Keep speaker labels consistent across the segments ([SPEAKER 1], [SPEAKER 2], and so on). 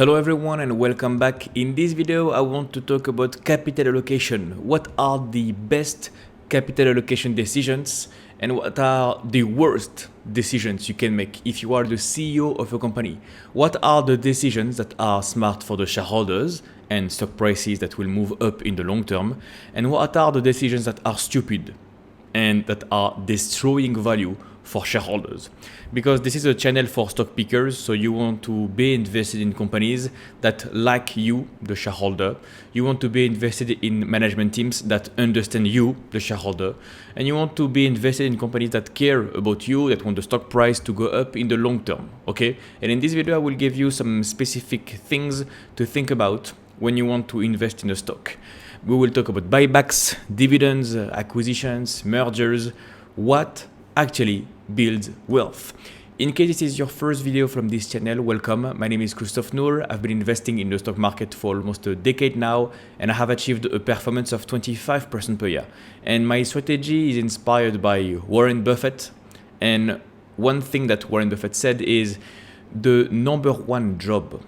[SPEAKER 1] Hello everyone and welcome back. In this video I want to talk about capital allocation. What are the best capital allocation decisions and what are the worst decisions you can make if you are the CEO of a company? What are the decisions that are smart for the shareholders and stock prices that will move up in the long term? And what are the decisions that are stupid and that are destroying value for shareholders? Because this is a channel for stock pickers, so you want to be invested in companies that like you, the shareholder. You want to be invested in management teams that understand you, the shareholder. And you want to be invested in companies that care about you, that want the stock price to go up in the long term, okay? And in this video, I will give you some specific things to think about when you want to invest in a stock. We will talk about buybacks, dividends, acquisitions, mergers, what actually builds wealth. In case this is your first video from this channel, welcome. My name is Christophe Noor. I've been investing in the stock market for almost a decade now, and I have achieved a performance of 25% per year. And my strategy is inspired by Warren Buffett. And one thing that Warren Buffett said is the number one job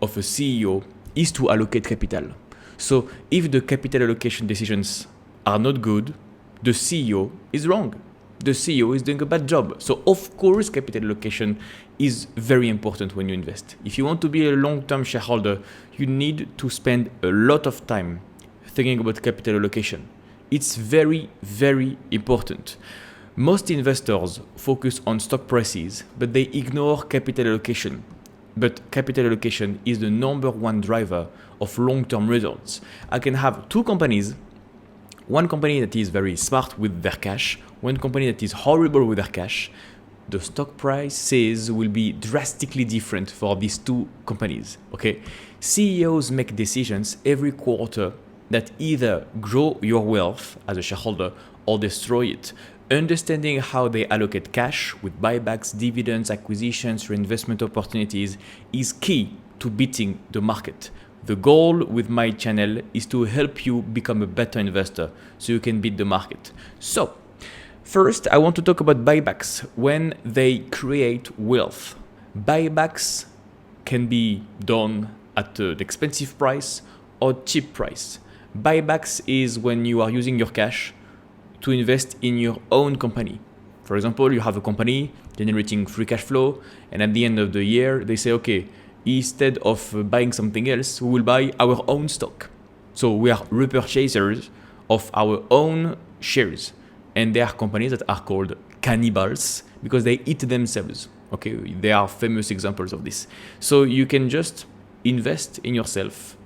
[SPEAKER 1] of a CEO is to allocate capital. So if the capital allocation decisions are not good, the CEO is wrong. The CEO is doing a bad job. So of course, capital allocation is very important when you invest. If you want to be a long-term shareholder, you need to spend a lot of time thinking about capital allocation. It's very, very important. Most investors focus on stock prices, but they ignore capital allocation. But capital allocation is the number one driver of long-term results. I can have two companies, one company that is very smart with their cash, one company that is horrible with their cash. The stock prices will be drastically different for these two companies, okay? CEOs make decisions every quarter that either grow your wealth as a shareholder or destroy it. Understanding how they allocate cash with buybacks, dividends, acquisitions, reinvestment opportunities is key to beating the market. The goal with my channel is to help you become a better investor so you can beat the market. So, first, I want to talk about buybacks when they create wealth. Buybacks can be done at an expensive price or cheap price. Buybacks is when you are using your cash to invest in your own company. For example, you have a company generating free cash flow, and at the end of the year, they say, okay, instead of buying something else, we will buy our own stock. So we are repurchasers of our own shares. And there are companies that are called cannibals because they eat themselves. Okay, there are famous examples of this. So you can just invest in yourself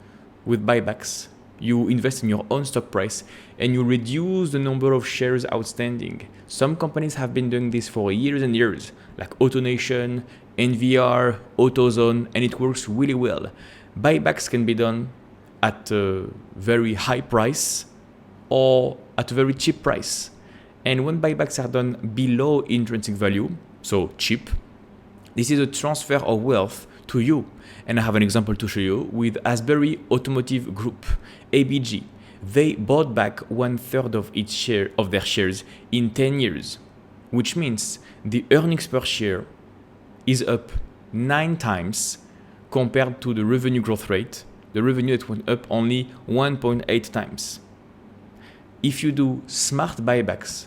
[SPEAKER 1] with buybacks. You invest in your own stock price and you reduce the number of shares outstanding. Some companies have been doing this for years and years, like AutoNation, NVR, AutoZone, and it works really well. Buybacks can be done at a very high price or at a very cheap price. And when buybacks are done below intrinsic value, so cheap, this is a transfer of wealth to you. And I have an example to show you with Asbury Automotive Group, ABG. They bought back 1/3 of their shares in 10 years, which means the earnings per share is up 9 times compared to the revenue growth rate. The revenue that went up only 1.8 times. If you do smart buybacks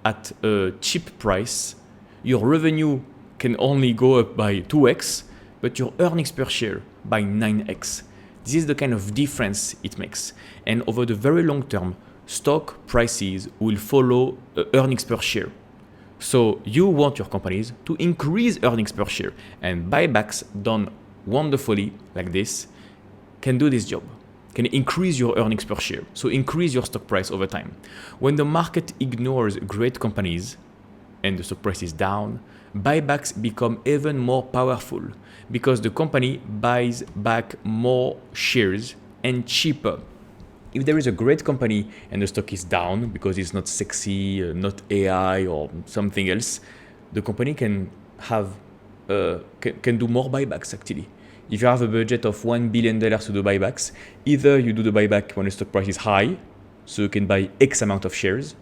[SPEAKER 1] at a cheap price, your revenue can only go up by 2x, but your earnings per share by 9x. This is the kind of difference it makes. And over the very long term, stock prices will follow earnings per share. So you want your companies to increase earnings per share, and buybacks done wonderfully like this can do this job, can increase your earnings per share, so increase your stock price over time. When the market ignores great companies and the stock price is down, buybacks become even more powerful because the company buys back more shares and cheaper. If there is a great company and the stock is down because it's not sexy, not AI or something else, the company can do more buybacks actually. If you have a budget of $1 billion to do buybacks, either you do the buyback when the stock price is high, so you can buy X amount of shares,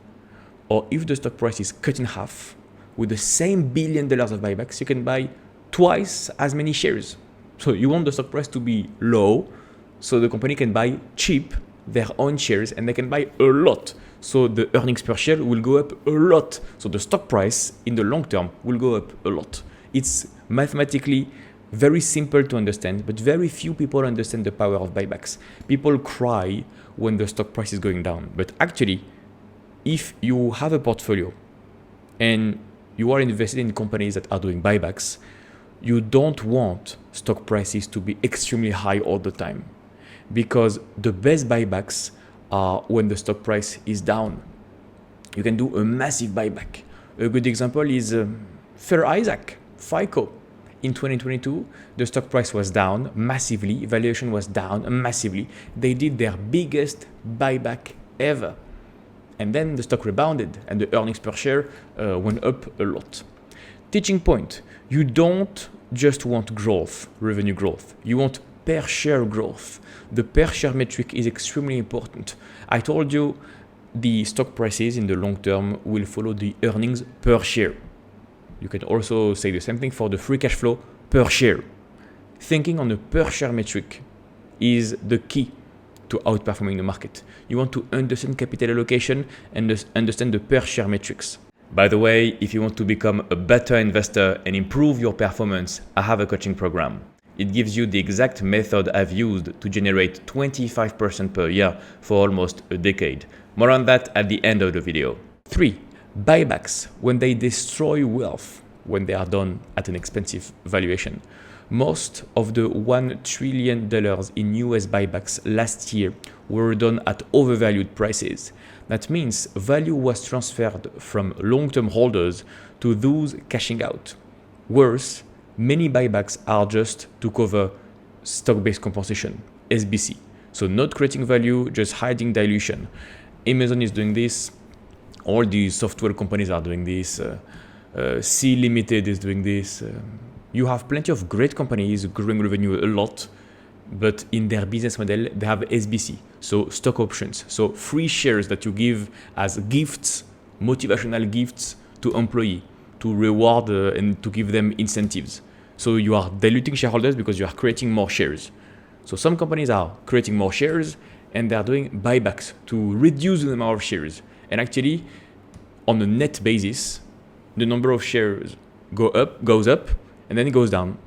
[SPEAKER 1] or if the stock price is cut in half, with the same $1 billion of buybacks, you can buy twice as many shares. So you want the stock price to be low so the company can buy cheap their own shares and they can buy a lot. So the earnings per share will go up a lot. So the stock price in the long term will go up a lot. It's mathematically very simple to understand, but very few people understand the power of buybacks. People cry when the stock price is going down. But actually, if you have a portfolio and you are invested in companies that are doing buybacks, you don't want stock prices to be extremely high all the time, because the best buybacks are when the stock price is down. You can do a massive buyback. A good example is Fair Isaac, FICO. In 2022, the stock price was down massively, valuation was down massively. They did their biggest buyback ever. And then the stock rebounded and the earnings per share went up a lot. Teaching point, you don't just want growth, revenue growth. You want per share growth. The per share metric is extremely important. I told you the stock prices in the long term will follow the earnings per share. You can also say the same thing for the free cash flow per share. Thinking on a per share metric is the key to outperforming the market. You want to understand capital allocation and understand the per share metrics. By the way, if you want to become a better investor and improve your performance, I have a coaching program. It gives you the exact method I've used to generate 25% per year for almost a decade. More on that at the end of the video. 3. Buybacks, when they destroy wealth, when they are done at an expensive valuation. Most of the $1 trillion in US buybacks last year were done at overvalued prices. That means value was transferred from long-term holders to those cashing out. Worse, many buybacks are just to cover stock-based compensation, SBC. So not creating value, just hiding dilution. Amazon is doing this. All the software companies are doing this. C Limited is doing this. You have plenty of great companies growing revenue a lot, but in their business model, they have SBC, so stock options, so free shares that you give as gifts, motivational gifts to employees to reward and to give them incentives. So you are diluting shareholders because you are creating more shares. So some companies are creating more shares and they are doing buybacks to reduce the number of shares. And actually, on a net basis, the number of shares goes up, and then it goes down.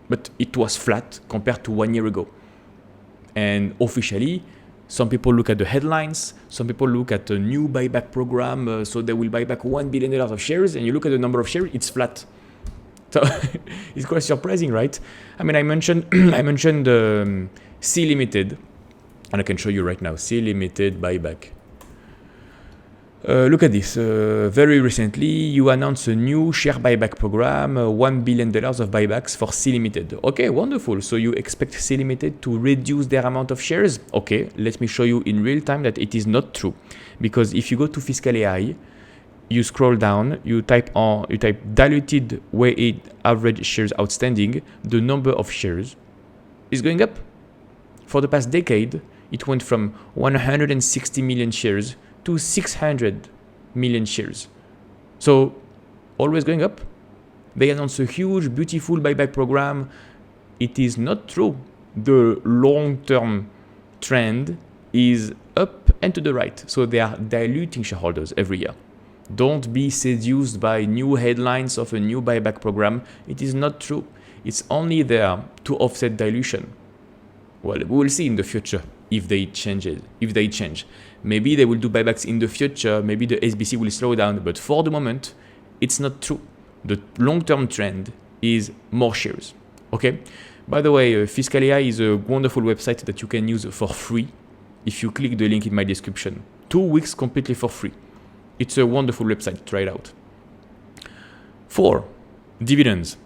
[SPEAKER 1] But it was flat compared to 1 year ago. And officially, some people look at the headlines, some people look at a new buyback program, so they will buy back $1 billion of shares, and you look at the number of shares, it's flat. So it's quite surprising, right? I mean, I mentioned C Limited, and I can show you right now, C Limited buyback. Look at this. Very recently, you announced a new share buyback program, $1 billion of buybacks for C Limited. Okay, wonderful. So you expect C Limited to reduce their amount of shares? Okay, let me show you in real time that it is not true. Because if you go to Fiscal AI, you scroll down, you type diluted weighted average shares outstanding, the number of shares is going up. For the past decade, it went from 160 million shares to 600 million shares. So always going up. They announced a huge, beautiful buyback program. It is not true. The long-term trend is up and to the right. So they are diluting shareholders every year. Don't be seduced by new headlines of a new buyback program. It is not true. It's only there to offset dilution. Well, we will see in the future if they change. Maybe they will do buybacks in the future. Maybe the SBC will slow down. But for the moment, it's not true. The long-term trend is more shares. Okay? By the way, Fiscal AI is a wonderful website that you can use for free if you click the link in my description. 2 weeks completely for free. It's a wonderful website. Try it out. 4. Dividends.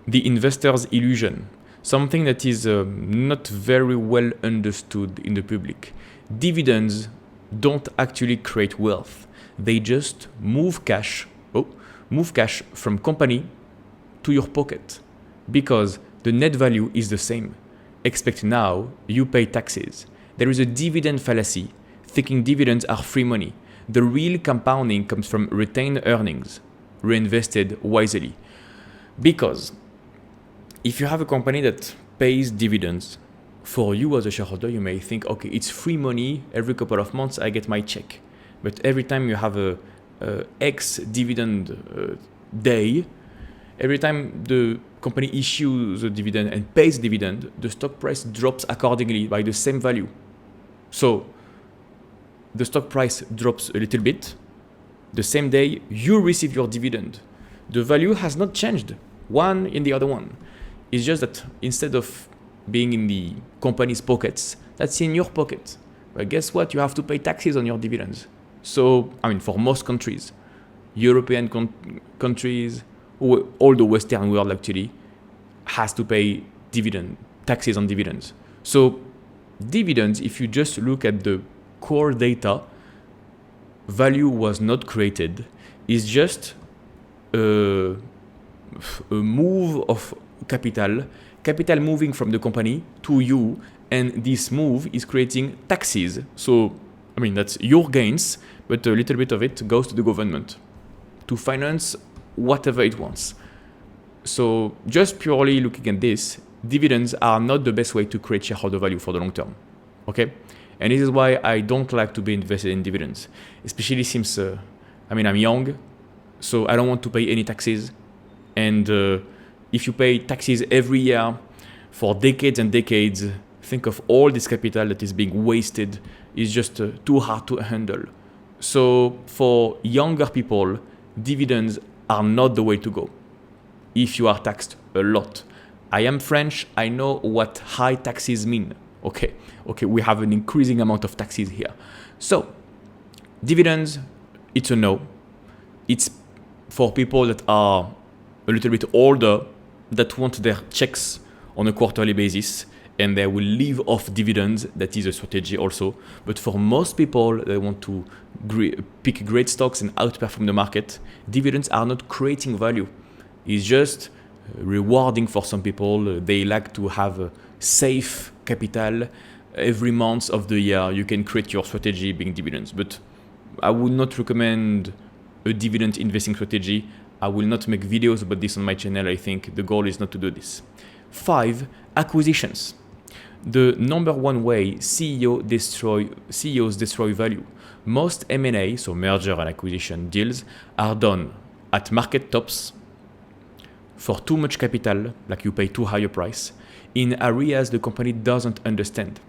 [SPEAKER 1] The investor's illusion. Something that is not very well understood in the public. Dividends don't actually create wealth. They just move cash from company to your pocket because the net value is the same. Expect now, you pay taxes. There is a dividend fallacy, thinking dividends are free money. The real compounding comes from retained earnings, reinvested wisely. Because if you have a company that pays dividends. For you as a shareholder, you may think, okay, it's free money. Every couple of months, I get my check. But every time you have a X dividend day, every time the company issues a dividend and pays dividend, the stock price drops accordingly by the same value. So the stock price drops a little bit. The same day you receive your dividend. The value has not changed, one in the other one. It's just that instead of being in the company's pockets, that's in your pocket. But guess what? You have to pay taxes on your dividends. So, for most countries, European countries, all the Western world actually, has to pay taxes on dividends. So, dividends, if you just look at the core data, value was not created. It's just a move of capital moving from the company to you, and this move is creating taxes. So, that's your gains, but a little bit of it goes to the government to finance whatever it wants. So, just purely looking at this, dividends are not the best way to create shareholder value for the long term. Okay? And this is why I don't like to be invested in dividends, especially since, I'm young, so I don't want to pay any taxes. And if you pay taxes every year for decades and decades, think of all this capital that is being wasted. It's just too hard to handle. So for younger people, dividends are not the way to go if you are taxed a lot. I am French. I know what high taxes mean. Okay, we have an increasing amount of taxes here. So dividends, it's a no. It's for people that are a little bit older, that want their checks on a quarterly basis, and they will live off dividends. That is a strategy also. But for most people, they want to pick great stocks and outperform the market. Dividends are not creating value. It's just rewarding for some people. They like to have a safe capital. Every month of the year, you can create your strategy being dividends. But I would not recommend a dividend investing strategy. I will not make videos about this on my channel. I think the goal is not to do this. 5, acquisitions. The number one way CEOs destroy value. Most M&A, so merger and acquisition deals, are done at market tops for too much capital, like you pay too high a price, in areas the company doesn't understand.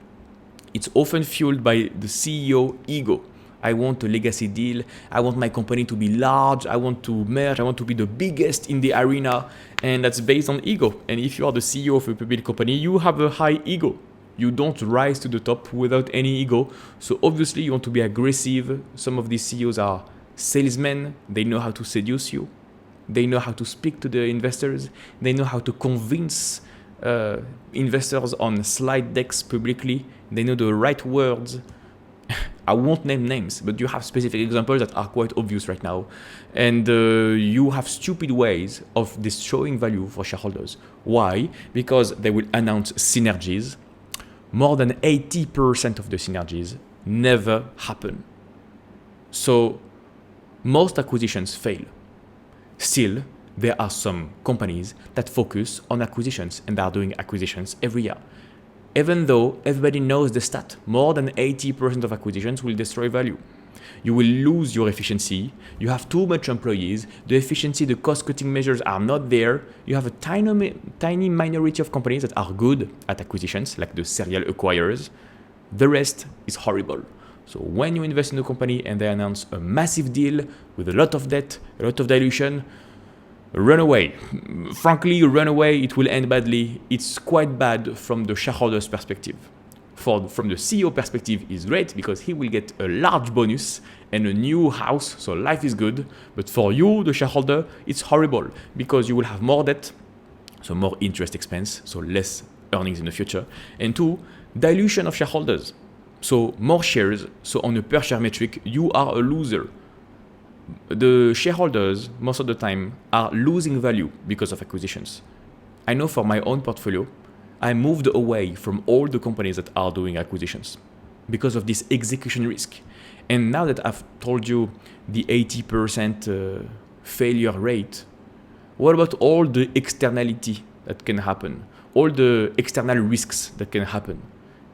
[SPEAKER 1] It's often fueled by the CEO ego. I want a legacy deal. I want my company to be large. I want to merge. I want to be the biggest in the arena. And that's based on ego. And if you are the CEO of a public company, you have a high ego. You don't rise to the top without any ego. So obviously you want to be aggressive. Some of these CEOs are salesmen. They know how to seduce you. They know how to speak to the investors. They know how to convince investors on slide decks publicly. They know the right words. I won't name names, but you have specific examples that are quite obvious right now. And you have stupid ways of destroying value for shareholders. Why? Because they will announce synergies. More than 80% of the synergies never happen. So most acquisitions fail. Still, there are some companies that focus on acquisitions and are doing acquisitions every year. Even though everybody knows the stat, more than 80% of acquisitions will destroy value. You will lose your efficiency. You have too much employees. The efficiency, the cost-cutting measures are not there. You have a tiny minority of companies that are good at acquisitions, like the serial acquirers. The rest is horrible. So when you invest in a company and they announce a massive deal with a lot of debt, a lot of dilution, run away. Frankly, run away, it will end badly. It's quite bad from the shareholder's perspective. From the CEO perspective, it's great because he will get a large bonus and a new house, so life is good. But for you, the shareholder, it's horrible because you will have more debt, so more interest expense, so less earnings in the future. And 2, dilution of shareholders. So more shares, so on a per share metric, you are a loser. The shareholders, most of the time, are losing value because of acquisitions. I know for my own portfolio, I moved away from all the companies that are doing acquisitions because of this execution risk. And now that I've told you the 80% failure rate, what about all the externality that can happen? all the external risks that can happen.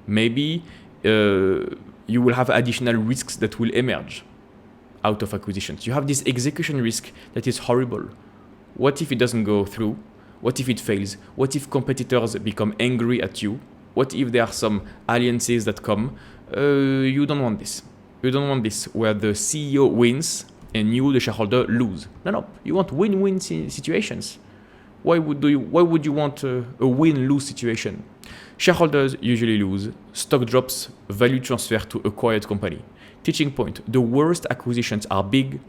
[SPEAKER 1] Maybe you will have additional risks that will emerge out of acquisitions. You have this execution risk that is horrible. What if it doesn't go through? What if it fails? What if competitors become angry at you? What if there are some alliances that come? You don't want this. You don't want this where the CEO wins and you, the shareholder, lose. No. You want win-win situations. Why would you want a win-lose situation? Shareholders usually lose. Stock drops, value transfer to acquired company. Teaching point: the worst acquisitions are big,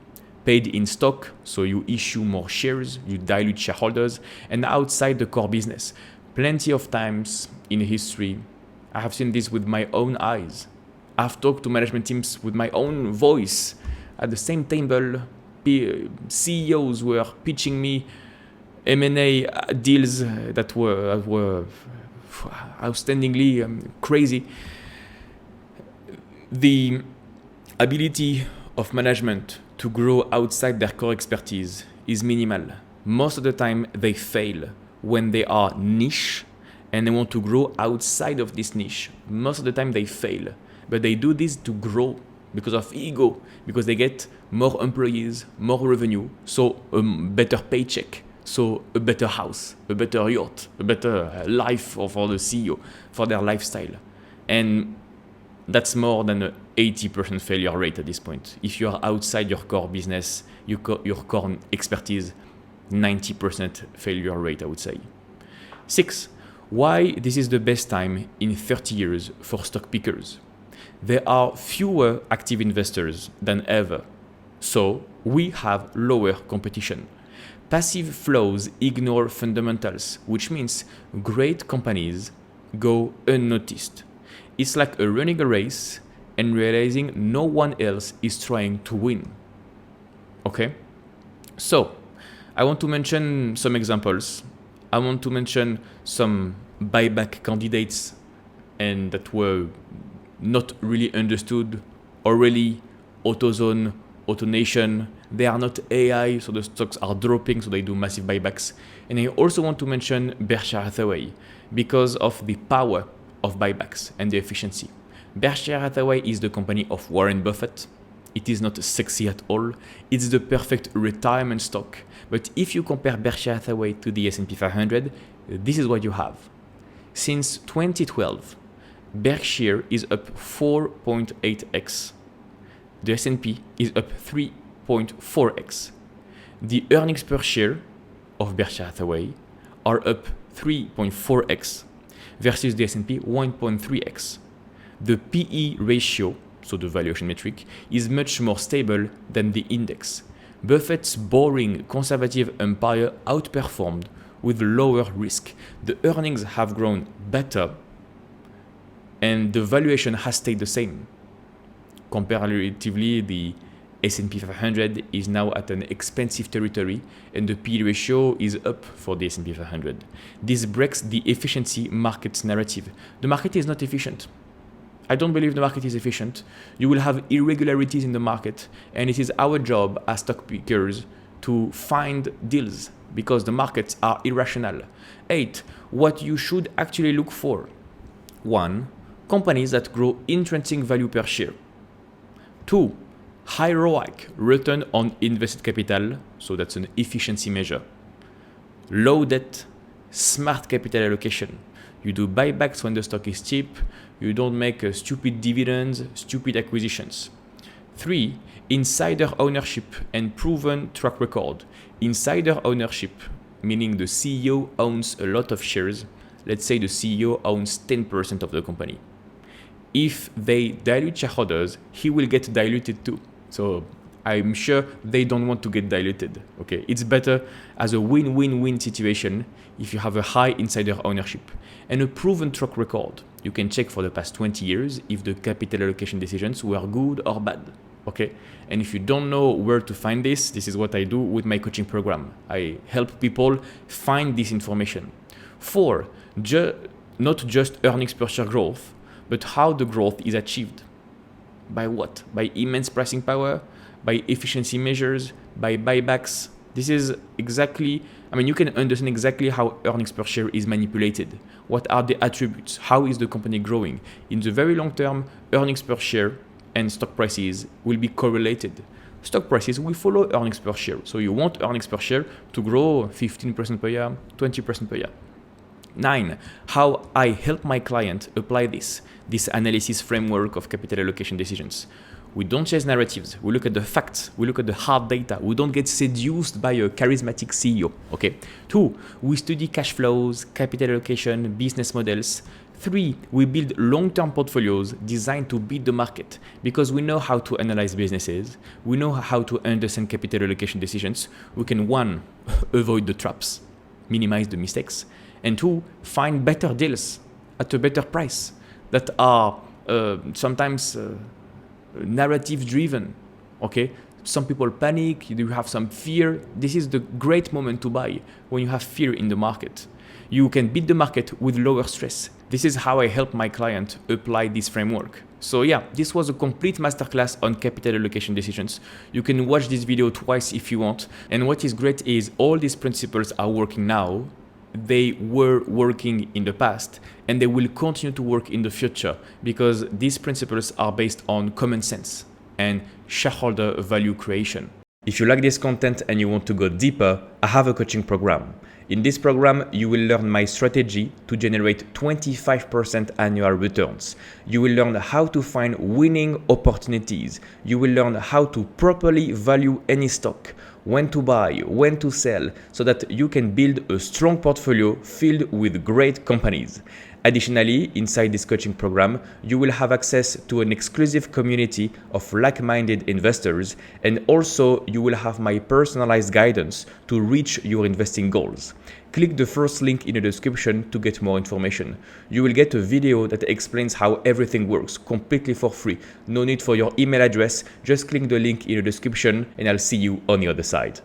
[SPEAKER 1] paid in stock, so you issue more shares, you dilute shareholders, and outside the core business. Plenty of times in history, I have seen this with my own eyes. I've talked to management teams with my own voice. At the same table, CEOs were pitching me M&A deals that were outstandingly crazy. The ability of management to grow outside their core expertise is minimal. Most of the time they fail when they are niche and they want to grow outside of this niche. Most of the time they fail, but they do this to grow because of ego, because they get more employees, more revenue, so a better paycheck, so a better house, a better yacht, a better life for the CEO, for their lifestyle. And that's more than an 80% failure rate at this point. If you are outside your core business, your core expertise, 90% failure rate, I would say. 6, why this is the best time in 30 years for stock pickers. There are fewer active investors than ever, so we have lower competition. Passive flows ignore fundamentals, which means great companies go unnoticed. It's like running a race and realizing no one else is trying to win. Okay? So, I want to mention some examples. I want to mention some buyback candidates and that were not really understood. Orally, AutoZone, AutoNation, they are not AI, so the stocks are dropping, so they do massive buybacks. And I also want to mention Berkshire Hathaway because of the power of buybacks and the efficiency. Berkshire Hathaway is the company of Warren Buffett. It is not sexy at all. It's the perfect retirement stock. But if you compare Berkshire Hathaway to the S&P 500, this is what you have. Since 2012, Berkshire is up 4.8x. The S&P is up 3.4x. The earnings per share of Berkshire Hathaway are up 3.4x versus the S&P 1.3x. The PE ratio, so the valuation metric, is much more stable than the index. Buffett's boring conservative empire outperformed with lower risk. The earnings have grown better and the valuation has stayed the same. Comparatively, the S&P 500 is now at an expensive territory and the PE ratio is up for the S&P 500. This breaks the efficiency market's narrative. The market is not efficient. I don't believe the market is efficient. You will have irregularities in the market, and it is our job as stock pickers to find deals because the markets are irrational. 8, what you should actually look for. 1, companies that grow intrinsic value per share. 2, high ROIC, return on invested capital, so that's an efficiency measure. Low debt, smart capital allocation. You do buybacks when the stock is cheap. You don't make stupid dividends, stupid acquisitions. 3, insider ownership and proven track record. Insider ownership, meaning the CEO owns a lot of shares. Let's say the CEO owns 10% of the company. If they dilute shareholders, he will get diluted too. So I'm sure they don't want to get diluted. Okay, it's better as a win-win-win situation if you have a high insider ownership and a proven track record. You can check for the past 20 years if the capital allocation decisions were good or bad. Okay, and if you don't know where to find this is what I do with my coaching program. I help people find this information. 4, not just earnings per share growth, but how the growth is achieved. By what? By immense pricing power, by efficiency measures, by buybacks. This is exactly I mean, you can understand exactly how earnings per share is manipulated. What are the attributes? How is the company growing? In the very long term, earnings per share and stock prices will be correlated. Stock prices will follow earnings per share. So you want earnings per share to grow 15% per year, 20% per year. 9. How I help my client apply this analysis framework of capital allocation decisions. We don't chase narratives. We look at the facts. We look at the hard data. We don't get seduced by a charismatic CEO. Okay. 2. We study cash flows, capital allocation, business models. 3. We build long-term portfolios designed to beat the market because we know how to analyze businesses. We know how to understand capital allocation decisions. We can 1. Avoid the traps, minimize the mistakes, and 2. Find better deals at a better price that are sometimes narrative driven. Okay, some people panic, you have some fear. This is the great moment to buy when you have fear in the market. You can beat the market with lower stress. This is how I help my client apply this framework. So yeah, this was a complete masterclass on capital allocation decisions. You can watch this video twice if you want. And what is great is all these principles are working now. They were working in the past and they will continue to work in the future because these principles are based on common sense and shareholder value creation. If you like this content and you want to go deeper, I have a coaching program. In this program, you will learn my strategy to generate 25% annual returns. You will learn how to find winning opportunities. You will learn how to properly value any stock, when to buy, when to sell, so that you can build a strong portfolio filled with great companies. Additionally, inside this coaching program, you will have access to an exclusive community of like-minded investors, and also you will have my personalized guidance to reach your investing goals. Click the first link in the description to get more information. You will get a video that explains how everything works completely for free. No need for your email address, just click the link in the description and I'll see you on the other side.